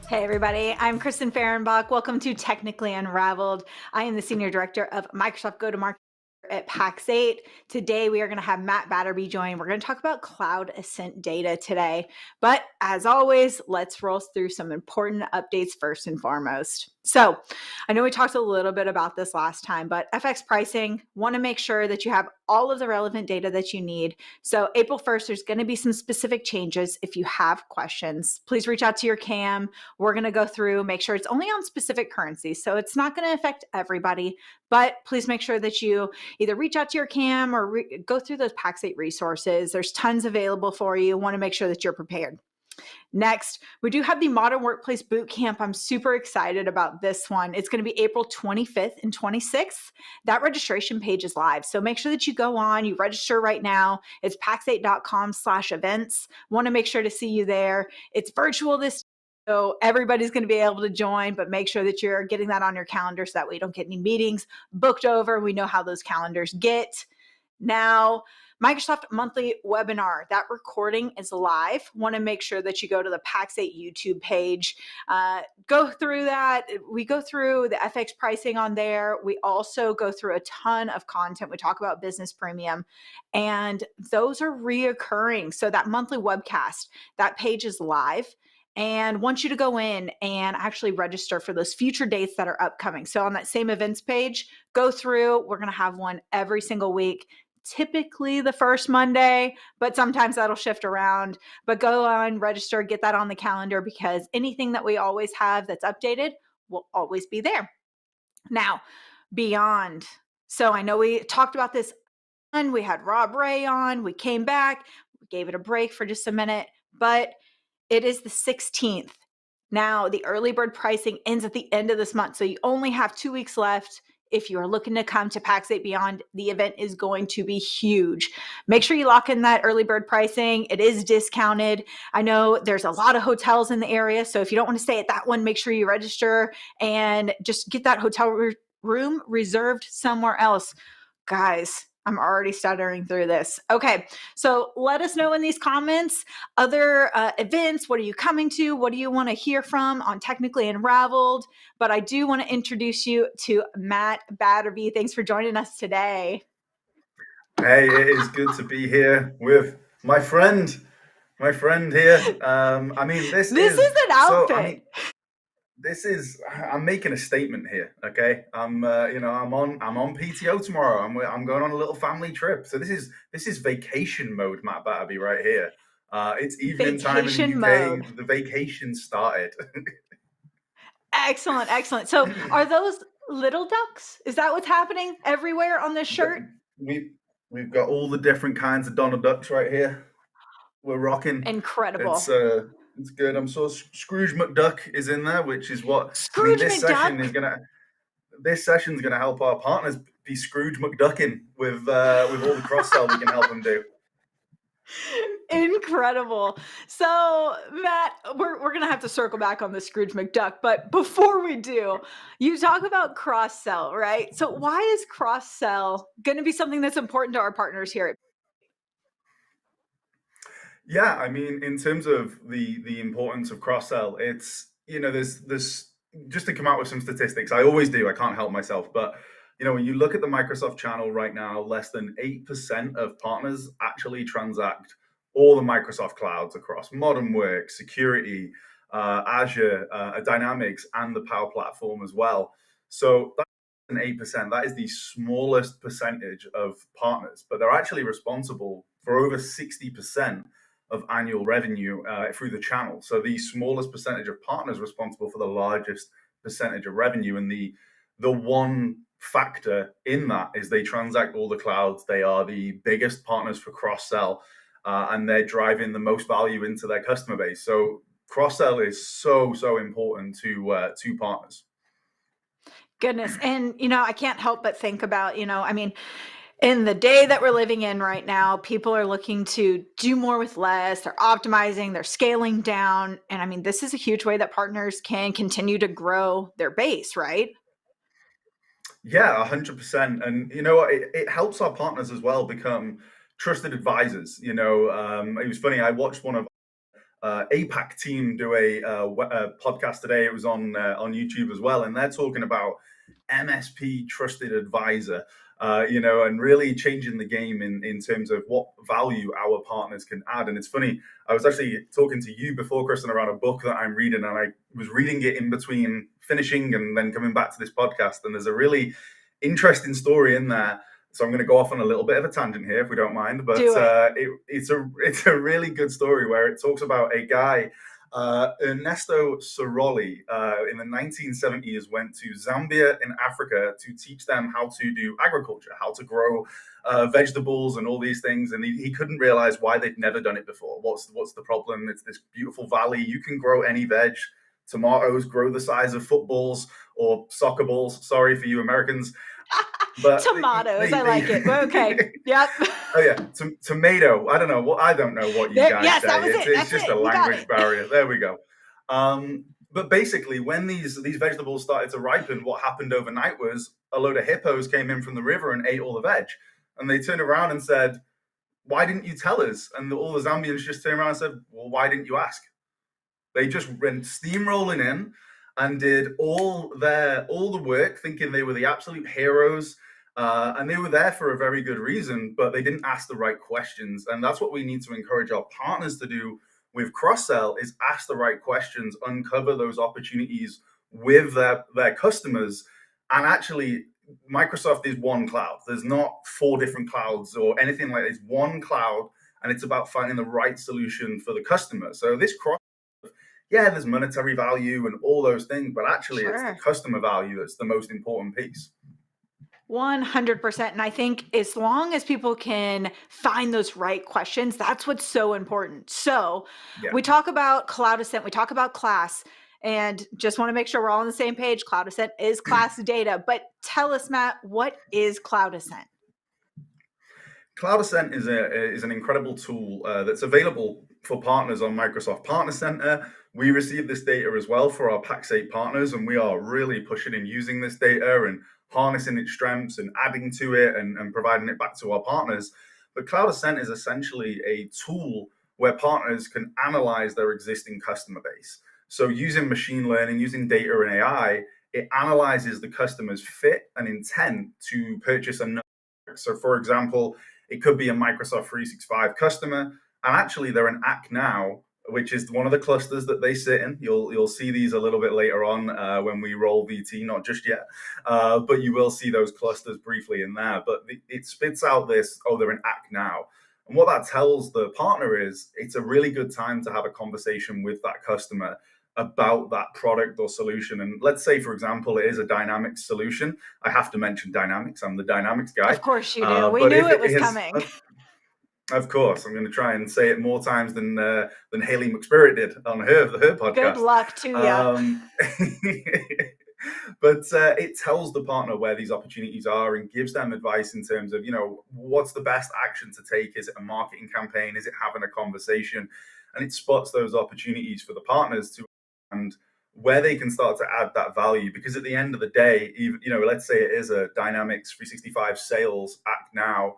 Hey everybody, I'm Kristen Fehrenbach. Welcome to Technically Unraveled. I am the Senior Director of Microsoft Go-to-Market at Pax8. Today we are going to have Matt Batterbee join. We're going to talk about CloudAscent data today. But as always, let's roll through some important updates first and foremost. So I know we talked a little bit about this last time, but FX pricing, want to make sure that you have all of the relevant data that you need. So April 1st, there's going to be some specific changes. If you have questions, please reach out to your CAM. We're going to go through, make sure it's only on specific currencies. So it's not going to affect everybody, but please make sure that you either reach out to your CAM or go through those Pax8 resources. There's tons available for you. Want to make sure that you're prepared. Next, we do have the Modern Workplace Bootcamp. I'm super excited about this one. It's going to be April 25th and 26th. That registration page is live. So make sure that you go on, you register right now. It's pax8.com/events. Want to make sure to see you there. It's virtual this so everybody's going to be able to join, but make sure that you're getting that on your calendar so that way you don't get any meetings booked over. We know how those calendars get. Now, Microsoft monthly webinar, that recording is live. Want to make sure that you go to the Pax8 YouTube page, go through that. We go through the FX pricing on there. We also go through a ton of content. We talk about business premium, and those are reoccurring. So that monthly webcast, that page is live. And want you to go in and actually register for those future dates that are upcoming. So on that same events page, go through. We're going to have one every single week, typically the first Monday, but sometimes that'll shift around. But go on, register, get that on the calendar, because anything that we always have that's updated will always be there. Now, beyond. So I know we talked about this, and we had Rob Ray on. We came back, we gave it a break for just a minute, but it is the 16th. Now, the early bird pricing ends at the end of this month, so you only have 2 weeks left. If you are looking to come to Pax8 Beyond, the event is going to be huge. Make sure you lock in that early bird pricing. It is discounted. I know there's a lot of hotels in the area, so if you don't want to stay at that one, make sure you register and just get that hotel room reserved somewhere else. Guys, I'm already stuttering through this. Okay, so let us know in these comments, other events, what are you coming to? What do you want to hear from on Technically Unraveled? But I do want to introduce you to Matt Batterbee. Thanks for joining us today. Hey, it is good to be here with my friend here. I mean, This is an outfit. I'm making a statement here. Okay, I'm I'm on PTO tomorrow. I'm going on a little family trip. So this is vacation mode, Matt Batterbee, right here. It's evening time in the Vacation UK. mode. The vacation started. Excellent, excellent. So are those little ducks? Is that what's happening everywhere on this shirt? We've got all the different kinds of Donald Ducks right here. We're rocking. Incredible. It's good. I'm sure Scrooge McDuck is in there, which is what Scrooge this McDuck. session's gonna help our partners be Scrooge McDucking with all the cross sell we can help them do. Incredible. So, Matt, we're going to have to circle back on the Scrooge McDuck. But before we do, you talk about cross sell, right? So, why is cross sell going to be something that's important to our partners here? Yeah, I mean, in terms of the importance of cross sell, it's there's just to come out with some statistics. I always do. I can't help myself, but when you look at the Microsoft channel right now, less than 8% of partners actually transact all the Microsoft clouds across modern work, security, Azure, Dynamics, and the Power Platform as well. So that's an 8%. That is the smallest percentage of partners, but they're actually responsible for over 60% of annual revenue through the channel. So the smallest percentage of partners responsible for the largest percentage of revenue, and the one factor in that is they transact all the clouds. They are the biggest partners for cross sell, and they're driving the most value into their customer base. So cross sell is so important to partners. Goodness. And, I can't help but think about, in the day that we're living in right now, people are looking to do more with less. They're optimizing, they're scaling down. And I mean, this is a huge way that partners can continue to grow their base, right? Yeah, 100%. And it helps our partners as well become trusted advisors. It was funny. I watched one of APAC team do a podcast today. It was on YouTube as well, and they're talking about MSP trusted advisor, and really changing the game in terms of what value our partners can add. And it's funny, I was actually talking to you before, Kristen, around a book that I'm reading, and I was reading it in between finishing and then coming back to this podcast. And there's a really interesting story in there. So I'm going to go off on a little bit of a tangent here, if we don't mind. But Do it. it's a really good story where it talks about a guy, Ernesto Soroli, in the 1970s, went to Zambia in Africa to teach them how to do agriculture, how to grow vegetables and all these things. And he couldn't realize why they'd never done it before. What's the problem? It's this beautiful valley. You can grow any veg. Tomatoes grow the size of footballs or soccer balls. Sorry for you Americans. But Tomatoes. I like it. Okay. Yep. Oh yeah, tomato. I don't know what you guys Yes, say. that was it. It's That's just it. a You got language it. barrier. There we go. But basically, when these vegetables started to ripen, what happened overnight was a load of hippos came in from the river and ate all the veg. And they turned around and said, "Why didn't you tell us?" And all the Zambians just turned around and said, "Well, why didn't you ask?" They just went steamrolling in and did all the work, thinking they were the absolute heroes. And they were there for a very good reason, but they didn't ask the right questions. And that's what we need to encourage our partners to do with cross-sell, is ask the right questions, uncover those opportunities with their customers. And actually, Microsoft is one cloud. There's not four different clouds or anything like that. It's one cloud, and it's about finding the right solution for the customer. So this cross, yeah, there's monetary value and all those things, but actually it's the Sure. customer value that's the most important piece. 100%. And I think as long as people can find those right questions, that's what's so important. So Yeah. we talk about CloudAscent, we talk about class, and just want to make sure we're all on the same page. CloudAscent is class data. But tell us, Matt, what is CloudAscent? CloudAscent is an incredible tool that's available for partners on Microsoft Partner Center. We receive this data as well for our Pax8 partners, and we are really pushing and using this data and harnessing its strengths and adding to it and providing it back to our partners. But CloudAscent is essentially a tool where partners can analyze their existing customer base. So using machine learning, using data and AI, it analyzes the customer's fit and intent to purchase a. So for example, it could be a Microsoft 365 customer, and actually they're an act now, which is one of the clusters that they sit in. You'll see these a little bit later on when we roll VT, not just yet, but you will see those clusters briefly in there. But it spits out this, oh, they're an act now. And what that tells the partner is it's a really good time to have a conversation with that customer about that product or solution. And let's say, for example, it is a Dynamics solution. I have to mention Dynamics. I'm the Dynamics guy. Of course you do. We But knew if it it was is, coming. of course, I'm going to try and say it more times than Haley McSpirit did on her Good podcast. luck to you. But it tells the partner where these opportunities are and gives them advice in terms of, what's the best action to take? Is it a marketing campaign? Is it having a conversation? And it spots those opportunities for the partners to, and where they can start to add that value. Because at the end of the day, even, let's say it is a Dynamics 365 sales act now,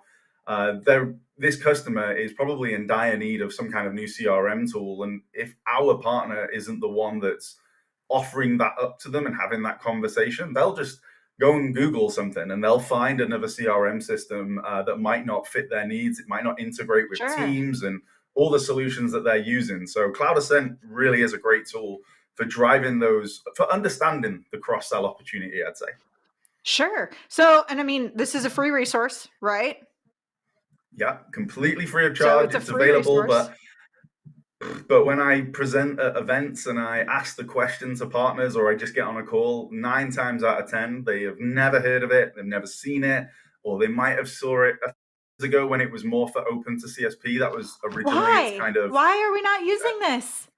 this customer is probably in dire need of some kind of new CRM tool. And if our partner isn't the one that's offering that up to them and having that conversation, they'll just go and Google something and they'll find another CRM system that might not fit their needs. It might not integrate with Sure. Teams and all the solutions that they're using. So CloudAscent really is a great tool for driving those, for understanding the cross-sell opportunity, I'd say. Sure. So, and I mean, this is a free resource, right? Yeah, completely free of So charge. it's a It's free available, resource. but when I present at events and I ask the question to partners or I just get on a call, 9 times out of 10, they have never heard of it, they've never seen it, or they might have saw it a few years ago when it was more for open to CSP. That was originally its Why? kind of, Why are we not using this?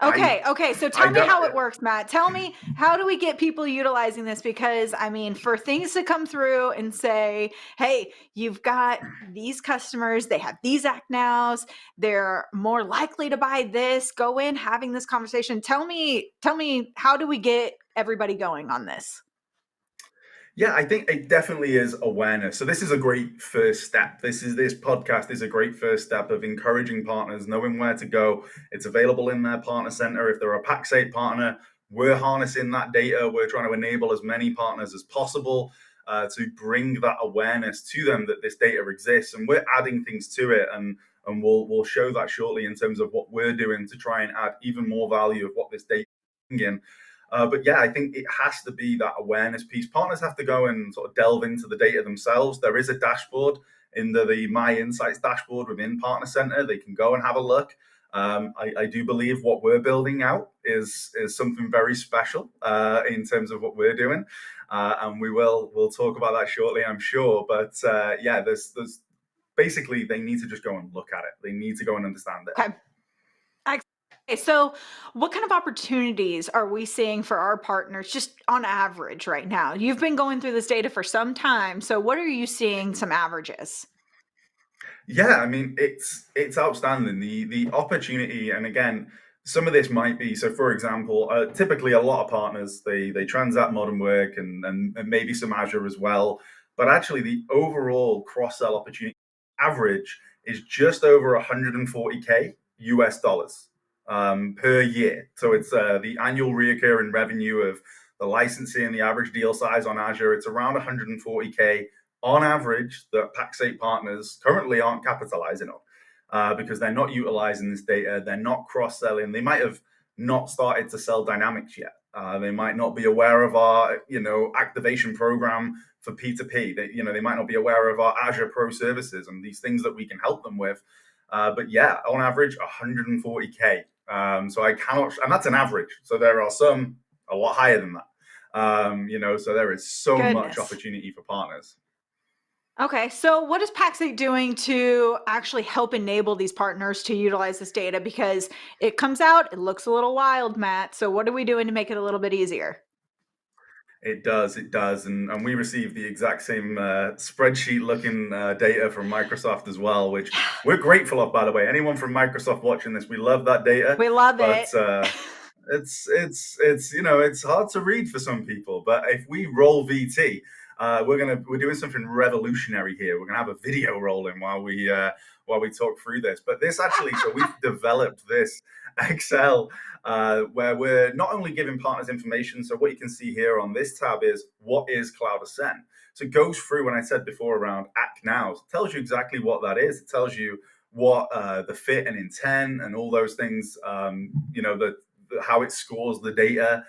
I, Okay, so I tell me don't, how it works, Matt. Tell me, how do we get people utilizing this? Because I mean, for things to come through and say, hey, you've got these customers, they have these act nows, they're more likely to buy this, go in having this conversation. Tell me, how do we get everybody going on this? Yeah, I think it definitely is awareness. So this is a great first step. This podcast is a great first step of encouraging partners, knowing where to go. It's available in their partner center. If they're a Pax8 partner, we're harnessing that data. We're trying to enable as many partners as possible to bring that awareness to them that this data exists, and we're adding things to it, and we'll show that shortly in terms of what we're doing to try and add even more value of what this data is bringing. But yeah, I think it has to be that awareness piece. Partners have to go and sort of delve into the data themselves. There is a dashboard in the My Insights dashboard within Partner Center. They can go and have a look. I do believe what we're building out is something very special in terms of what we're doing, and we'll talk about that shortly, I'm sure. But yeah, there's basically they need to just go and look at it. They need to go and understand it. Okay. Okay, so what kind of opportunities are we seeing for our partners just on average right now? You've been going through this data for some time. So what are you seeing some averages? Yeah, I mean it's outstanding the opportunity, and again, some of this might be so. For example, typically a lot of partners they transact modern work and maybe some Azure as well, but actually the overall cross sell opportunity average is just over 140K US dollars per year. So it's the annual recurring revenue of the licensing, the average deal size on Azure. It's around 140K on average that Pax8 partners currently aren't capitalizing on because they're not utilizing this data. They're not cross selling. They might have not started to sell Dynamics yet. They might not be aware of our, activation program for P2P. They might not be aware of our Azure Pro services and these things that we can help them with. But yeah, on average, 140K. So I cannot, and that's an average. So there are some a lot higher than that. So there is so much Goodness. opportunity for partners. Okay, so what is Pax8 doing to actually help enable these partners to utilize this data? Because it comes out, it looks a little wild, Matt. So what are we doing to make it a little bit easier? It does, and we receive the exact same spreadsheet-looking data from Microsoft as well, which we're grateful of, by the way. Anyone from Microsoft watching this, we love that data, We love but it. it's hard to read for some people. But if we roll VT, we're doing something revolutionary here. We're gonna have a video rolling while we talk through this. But this actually, so we've developed this Excel where we're not only giving partners information. So what you can see here on this tab is what is CloudAscent. So it goes through, when I said before around act nows, it tells you exactly what that is. It tells you what the fit and intent and all those things, how it scores the data.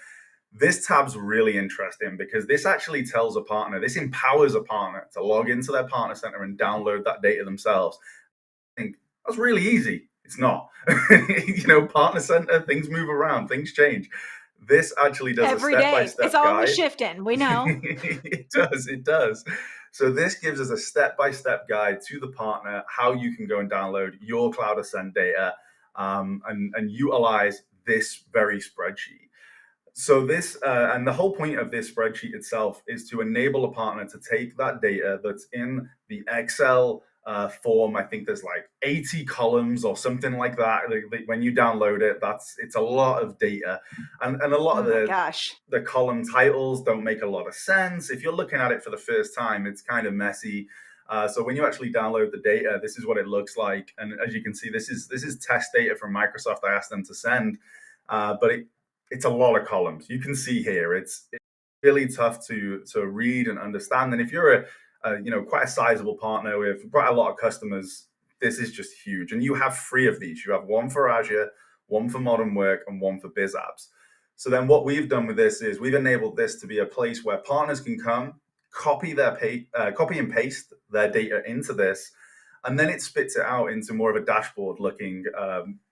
This tab's really interesting because this actually tells a partner, this empowers a partner to log into their partner center and download that data themselves. I think that's really easy. It's not. Partner center, things move around, things change. This actually does a Every day. It's step-by-step always guide. shifting. We know. It does. So this gives us a step-by-step guide to the partner, how you can go and download your CloudAscent data and utilize this very spreadsheet. So this and the whole point of this spreadsheet itself is to enable a partner to take that data that's in the Excel form. I think there's like 80 columns or something like that. When you download it, it's a lot of data, and a lot Oh of my gosh. the column titles don't make a lot of sense. If you're looking at it for the first time, it's kind of messy. So when you actually download the data, this is what it looks like. And as you can see, this is test data from Microsoft. I asked them to send, but it's a lot of columns. You can see here, it's really tough to read and understand. And if you're quite a sizable partner with quite a lot of customers, this is just huge. And you have three of these. You have one for Azure, one for Modern Work, and one for Biz Apps. So then what we've done with this is we've enabled this to be a place where partners can come, copy and paste their data into this, and then it spits it out into more of a dashboard looking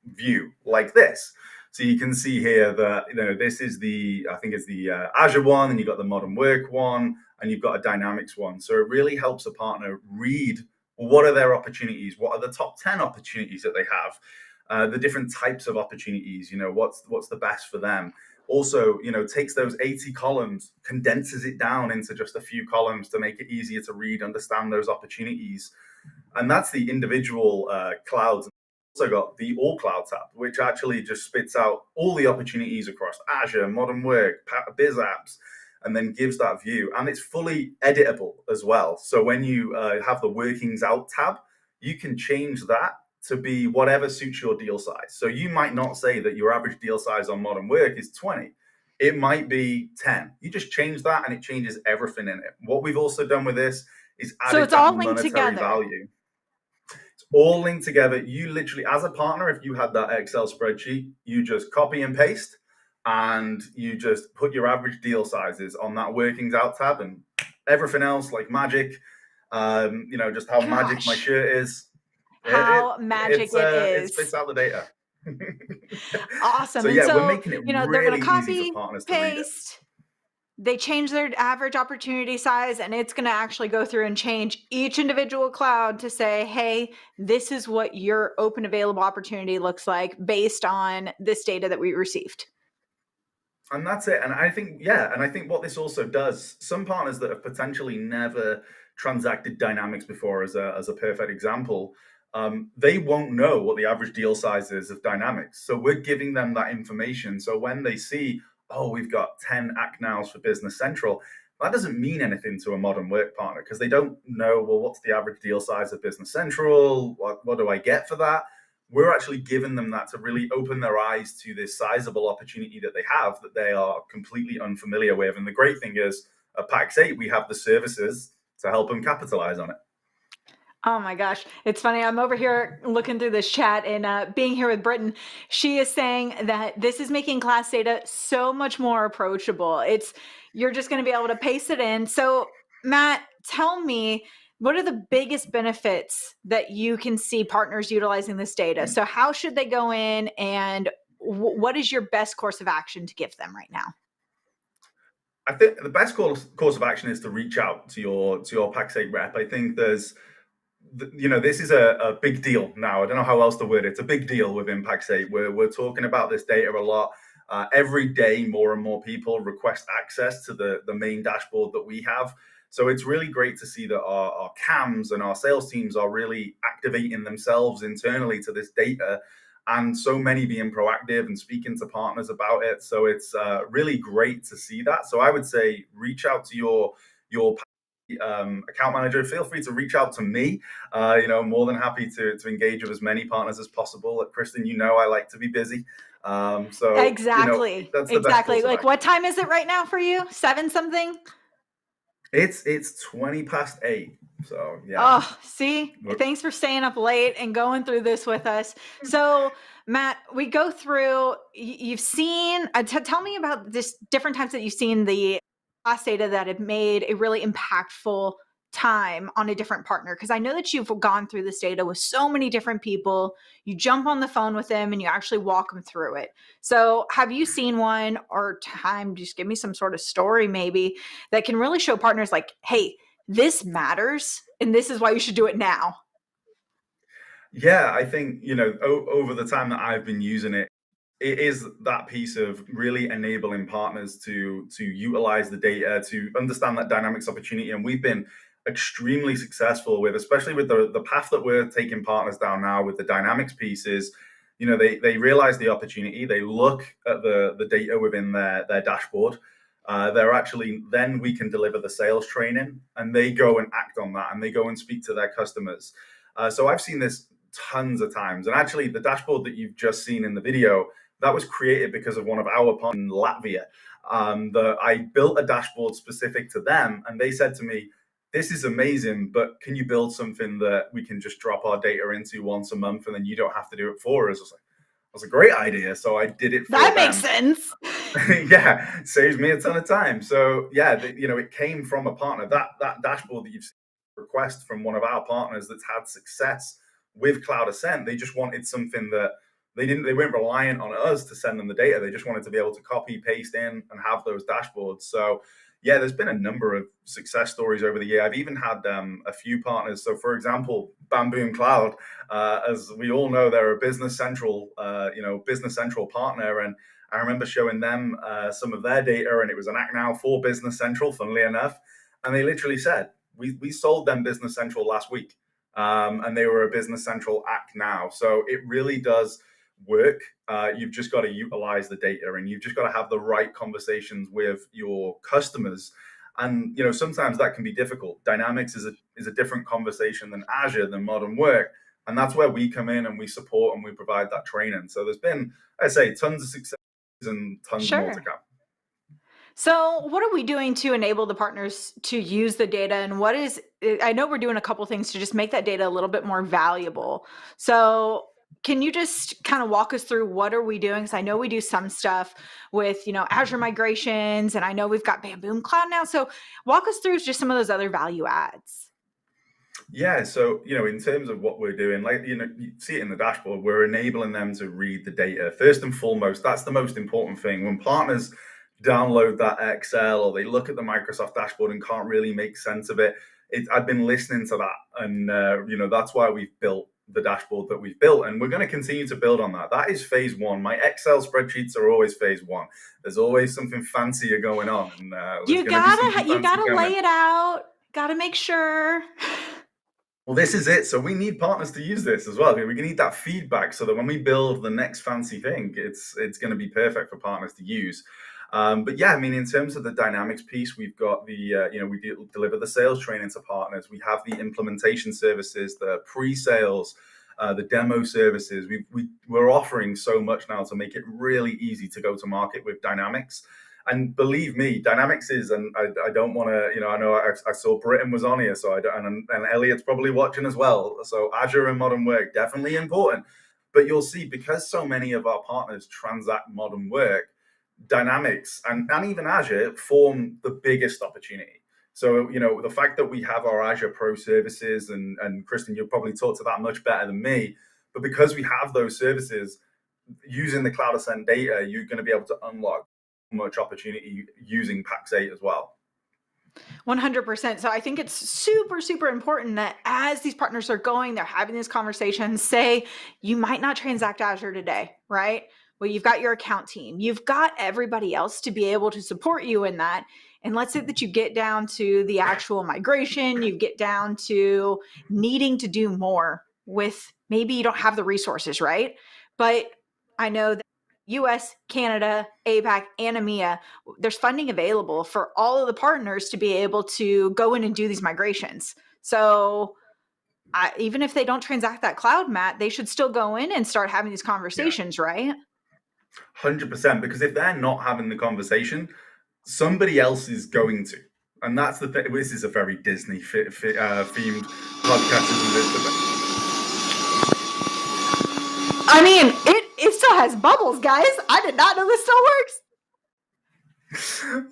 view like this. So you can see here that this is I think it's the Azure one, and you've got the Modern Work one, and you've got a Dynamics one. So it really helps a partner read what are their opportunities, what are the top 10 opportunities that they have, the different types of opportunities, what's the best for them. Also, takes those 80 columns, condenses it down into just a few columns to make it easier to read, understand those opportunities. And that's the individual clouds. Also got the All Cloud tab, which actually just spits out all the opportunities across Azure, Modern Work, Biz Apps, and then gives that view. And it's fully editable as well. So when you have the workings out tab, you can change that to be whatever suits your deal size. So you might not say that your average deal size on modern work is 20. It might be 10. You just change that and it changes everything in it. What we've also done with this is So added it's that all linked monetary together. value. It's all linked together. You literally, as a partner, if you had that Excel spreadsheet, you just copy and paste and you just put your average deal sizes on that workings out tab, and everything else like magic, just how magic my Gosh, shirt is. how magic it It is. spits out the data. Awesome. So And yeah, we're so, making it they're going to really easy for copy, partners to read it. paste, they change their average opportunity size, and it's going to actually go through and change each individual cloud to say, hey, this is what your open available opportunity looks like based on this data that we received. And that's it. And I think what this also does, some partners that have potentially never transacted Dynamics before, as a perfect example, they won't know what the average deal size is of Dynamics. So we're giving them that information. So when they see, oh, we've got 10 act nows for Business Central, that doesn't mean anything to a modern work partner because they don't know, well, what's the average deal size of Business Central? What do I get for that? We're actually giving them that to really open their eyes to this sizable opportunity that they have that they are completely unfamiliar with. And the great thing is, at Pax8, we have the services to help them capitalize on it. Oh my gosh. It's funny. I'm over here looking through this chat and being here with Britton. She is saying that this is making class data so much more approachable. You're just going to be able to paste it in. So, Matt, tell me, what are the biggest benefits that you can see partners utilizing this data? So how should they go in, and what is your best course of action to give them right now? I think the best course of action is to reach out to your Pax8 rep. I think this is a big deal now. I don't know how else to word it. It's a big deal within Pax8. We're talking about this data a lot. Every day, more and more people request access to the main dashboard that we have. So it's really great to see that our CAMs and our sales teams are really activating themselves internally to this data, and so many being proactive and speaking to partners about it. So it's really great to see that. So I would say reach out to your account manager. Feel free to reach out to me. More than happy to engage with as many partners as possible. Kristen, I like to be busy. Exactly. That's the best Exactly. course of Like, action. what time is it right now for you? 7 something? It's 20 past 8. So yeah. Oh, see, thanks for staying up late and going through this with us. So, Matt, we go through, you've seen, tell me about this different times that you've seen the class data that have made a really impactful time on a different partner. Because I know that you've gone through this data with so many different people. You jump on the phone with them and you actually walk them through it. So have you seen one or time, just give me some sort of story maybe that can really show partners like, hey, this matters and this is why you should do it now? Yeah, I think, over the time that I've been using it, it is that piece of really enabling partners to utilize the data, to understand that dynamics opportunity. And we've been extremely successful with, especially with the path that we're taking partners down now with the dynamics pieces. They realize the opportunity, they look at the data within their dashboard. Then we can deliver the sales training, and they go and act on that, and they go and speak to their customers. So I've seen this tons of times. And actually, the dashboard that you've just seen in the video, that was created because of one of our partners in Latvia. I built a dashboard specific to them, and they said to me, "This is amazing, but can you build something that we can just drop our data into once a month, and then you don't have to do it for us?" I was like, "That's a great idea." So I did it for That them. makes sense. Yeah, saves me a ton of time. So yeah, it came from a partner. That dashboard that you've seen request from one of our partners that's had success with CloudAscent. They just wanted something that they weren't reliant on us to send them the data. They just wanted to be able to copy, paste in, and have those dashboards. So yeah, there's been a number of success stories over the year. I've even had a few partners. So for example, Bamboo and Cloud, as we all know, they're a Business Central, Business Central partner, and I remember showing them some of their data, and it was an act now for Business Central, funnily enough, and they literally said, we sold them Business Central last week, and they were a Business Central act now. So it really does. work. You've just got to utilize the data, and you've just got to have the right conversations with your customers. And sometimes that can be difficult. Dynamics is a different conversation than Azure, than modern work, and that's where we come in and we support and we provide that training. So there's been, I say, tons of success and tons more to Sure. come. So, what are we doing to enable the partners to use the data? And I know we're doing a couple things to just make that data a little bit more valuable. So, can you just kind of walk us through what are we doing? Because I know we do some stuff with, Azure migrations, and I know we've got Bamboo Cloud now. So, walk us through just some of those other value adds. Yeah, so in terms of what we're doing, like you see it in the dashboard, we're enabling them to read the data. First and foremost, that's the most important thing. When partners download that Excel or they look at the Microsoft dashboard and can't really make sense of it, I've been listening to that, and that's why we've built the dashboard that we've built, and we're going to continue to build on that. That is phase one. My Excel spreadsheets are always phase one. There's always something fancier going on, and there's You going to be something fancy gotta coming. lay it out. Gotta make sure. Well, this is it. So we need partners to use this as well. We need that feedback so that when we build the next fancy thing, it's going to be perfect for partners to use. But yeah, I mean, in terms of the dynamics piece, we've got we deliver the sales training to partners. We have the implementation services, the pre-sales, the demo services. We're offering so much now to make it really easy to go to market with Dynamics. And believe me, Dynamics is, and I don't want to, I know I saw Britain was on here, so I don't, and Elliot's probably watching as well. So Azure and modern work, definitely important. But you'll see, because so many of our partners transact modern work, Dynamics and even Azure form the biggest opportunity. So, the fact that we have our Azure Pro services, and Kristen, you'll probably talk to that much better than me, but because we have those services, using the CloudAscent data, you're going to be able to unlock much opportunity using Pax8 as well. 100%. So I think it's super, super important that as these partners are going, they're having these conversations, say you might not transact Azure today, right? Well, you've got your account team, you've got everybody else to be able to support you in that. And let's say that you get down to the actual migration, you get down to needing to do more with, maybe you don't have the resources, right? But I know that US, Canada, APAC, and EMEA, there's funding available for all of the partners to be able to go in and do these migrations. So even if they don't transact that cloud, Matt, they should still go in and start having these conversations, right? 100%, because if they're not having the conversation, somebody else is going to. And that's the thing. This is a very Disney themed podcast, isn't it? I mean, it still has bubbles, guys. I did not know this still works.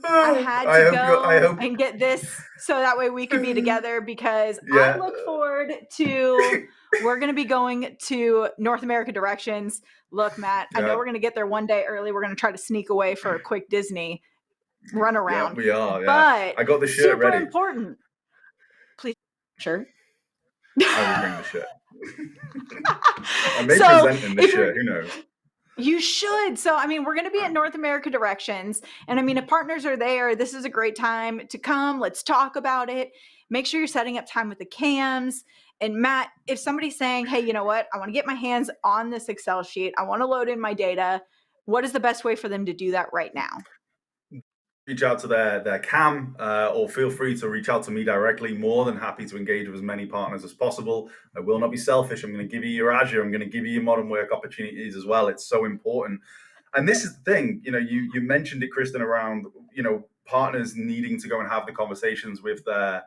I had to go and get this so that way we could be together, because I look forward to, we're going to be going to North America directions. Look, Matt, I know we're going to get there one day early. We're going to try to sneak away for a quick Disney run around. Yeah, we are. Yeah. But I got the shirt super ready. important. Please, shirt. I will bring the shirt. I may present in the shirt. Who knows? You should. So, I mean, we're going to be at North America directions. And I mean, if partners are there, this is a great time to come. Let's talk about it. Make sure you're setting up time with the CAMs. And Matt, if somebody's saying, hey, you know what? I want to get my hands on this Excel sheet, I want to load in my data, what is the best way for them to do that right now? Reach out to their CAM, or feel free to reach out to me directly. More than happy to engage with as many partners as possible. I will not be selfish. I'm going to give you your Azure. I'm going to give you your modern work opportunities as well. It's so important. And this is the thing, you mentioned it, Kristen, around, partners needing to go and have the conversations with the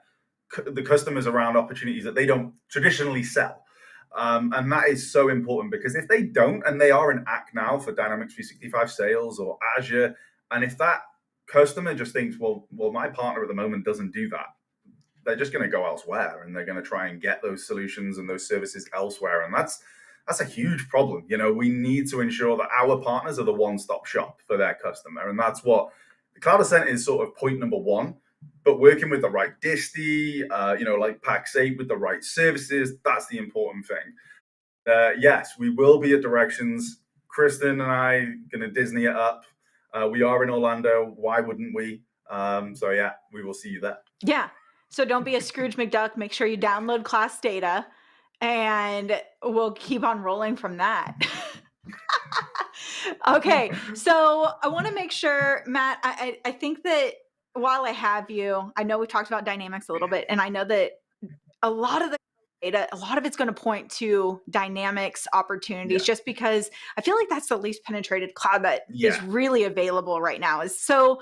customers around opportunities that they don't traditionally sell. And that is so important, because if they don't, and they are an act now for Dynamics 365 sales or Azure, and if that customer just thinks, well, my partner at the moment doesn't do that, they're just going to go elsewhere, and they're going to try and get those solutions and those services elsewhere. And that's a huge problem. We need to ensure that our partners are the one-stop shop for their customer. And that's what the CloudAscent is, sort of point number one. But working with the right disti, like Pax8 with the right services, that's the important thing. Yes, we will be at directions. Kristen and I going to Disney it up. We are in Orlando. Why wouldn't we? So yeah, we will see you there. Yeah. So don't be a Scrooge McDuck. Make sure you download CLAS data, and we'll keep on rolling from that. Okay, so I want to make sure, Matt, I think that while I have you, I know we've talked about dynamics a little bit, and I know that a lot of the data, a lot of it's going to point to dynamics opportunities Yeah, just because I feel like that's the least penetrated cloud that is yeah, really available right now. Is so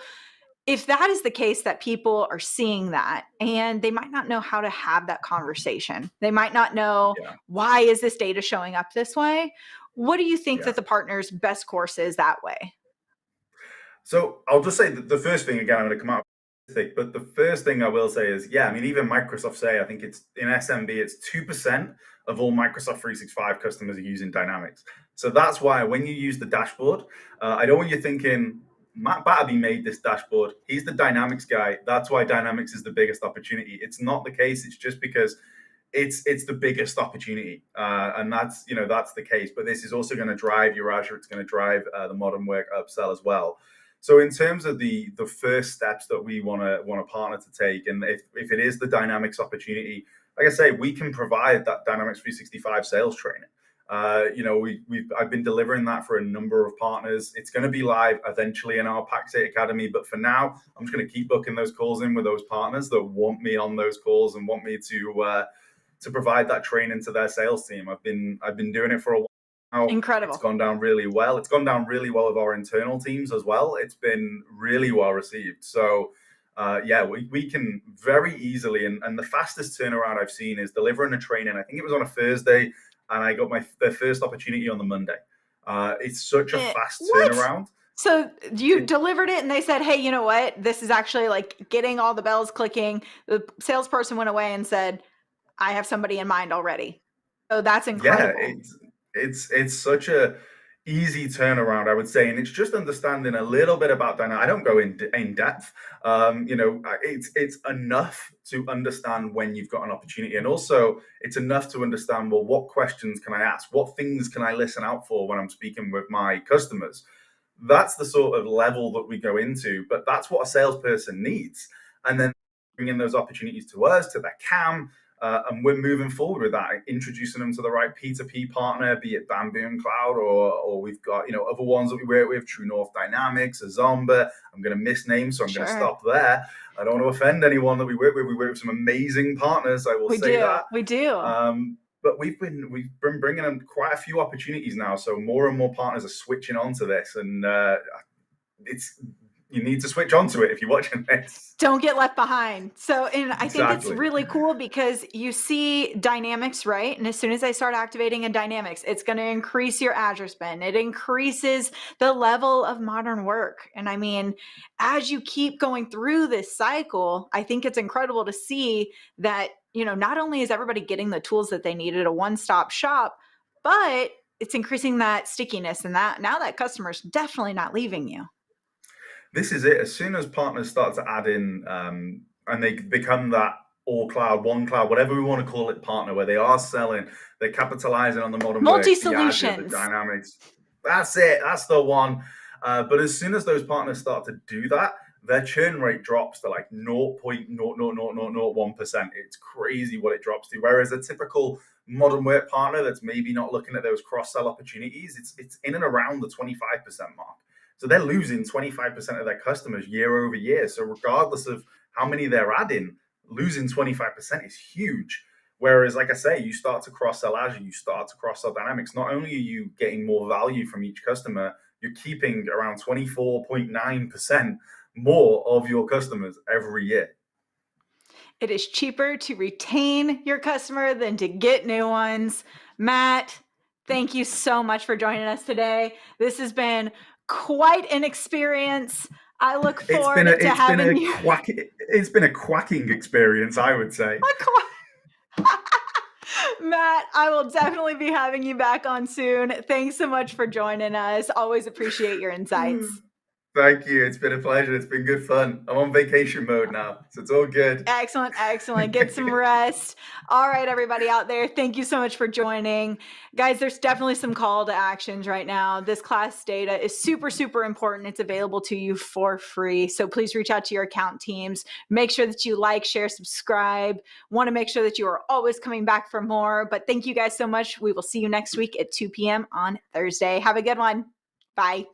if that is the case, that people are seeing that and they might not know how to have that conversation, they might not know yeah, why is this data showing up this way. What do you think yeah. that the partner's best course is that way? So I'll just say that the first thing again, I'm going to come out thick, but the first thing I will say is, yeah, I mean, even Microsoft say, I think it's in SMB, it's 2% of all Microsoft 365 customers are using Dynamics. So that's why when you use the dashboard, I don't want you thinking, Matt Batterbee made this dashboard. He's the Dynamics guy. That's why Dynamics is the biggest opportunity. It's not the case. It's just because it's the biggest opportunity, and that's the case. But this is also going to drive your Azure. It's going to drive the modern work upsell as well. So in terms of the first steps that we want to partner to take, and if it is the Dynamics opportunity, like I say, we can provide that Dynamics 365 sales training. I've been delivering that for a number of partners. It's going to be live eventually in our Pax8 Academy, but for now, I'm just going to keep booking those calls in with those partners that want me on those calls and want me to provide that training to their sales team. I've been doing it for a while now. It's Incredible. gone down really well. It's gone down really well with our internal teams as well. It's been really well received. So yeah, we can very easily, and the fastest turnaround I've seen is delivering a training. I think it was on a Thursday, and I got the first opportunity on the Monday. It's such a fast What? turnaround. So you It, delivered it and they said, hey, you know what, this is actually like getting all the bells clicking. The salesperson went away and said, I have somebody in mind already. So that's yeah, incredible. it's such a easy turnaround, I would say, and it's just understanding a little bit about dynamics. I don't go in depth. It's enough to understand when you've got an opportunity, and also it's enough to understand, well, what questions can I ask? What things can I listen out for when I'm speaking with my customers? That's the sort of level that we go into, but that's what a salesperson needs, and then bringing those opportunities to us, to their CAM, and we're moving forward with that, introducing them to the right P2P partner, be it Bamboo and Cloud, or we've got other ones that we work with, True North Dynamics, Azomba. I'm going to miss names, so I'm going to Sure. stop there. I don't want to offend anyone that we work with. We work with some amazing partners. I will We say do. that. We do. But we've been bringing them quite a few opportunities now, so more and more partners are switching onto this, and it's you need to switch onto it if you're watching this. Don't get left behind. So, and I think it's Exactly. really cool because you see dynamics, right? And as soon as I start activating in dynamics, it's going to increase your Azure spend. It increases the level of modern work. And I mean, as you keep going through this cycle, I think it's incredible to see that, not only is everybody getting the tools that they need at a one-stop shop, but it's increasing that stickiness and that now that customer's definitely not leaving you. This is it. As soon as partners start to add in, and they become that all cloud, one cloud, whatever we want to call it, partner, where they are selling, they're capitalizing on the modern work, the Azure, the Multi-solutions. Dynamics. That's it. That's the one. But as soon as those partners start to do that, their churn rate drops to like 0.00001%. It's crazy what it drops to. Whereas a typical modern work partner that's maybe not looking at those cross sell opportunities, it's in and around the 25% mark. So they're losing 25% of their customers year over year. So regardless of how many they're adding, losing 25% is huge. Whereas, like I say, you start to cross sell Azure, you start to cross sell Dynamics. Not only are you getting more value from each customer, you're keeping around 24.9% more of your customers every year. It is cheaper to retain your customer than to get new ones. Matt, thank you so much for joining us today. This has been quite an experience. I look It's been a forward to it's been having a you. quack it's been a quacking experience, I would say. Matt, I will definitely be having you back on soon. Thanks so much for joining us. Always appreciate your insights. Thank you. It's been a pleasure. It's been good fun. I'm on vacation mode now, so it's all good. Excellent, excellent. Get some rest. All right, everybody out there, thank you so much for joining. Guys, there's definitely some call to actions right now. This class data is super, super important. It's available to you for free. So please reach out to your account teams. Make sure that you like, share, subscribe. Want to make sure that you are always coming back for more. But thank you guys so much. We will see you next week at 2 p.m. on Thursday. Have a good one. Bye.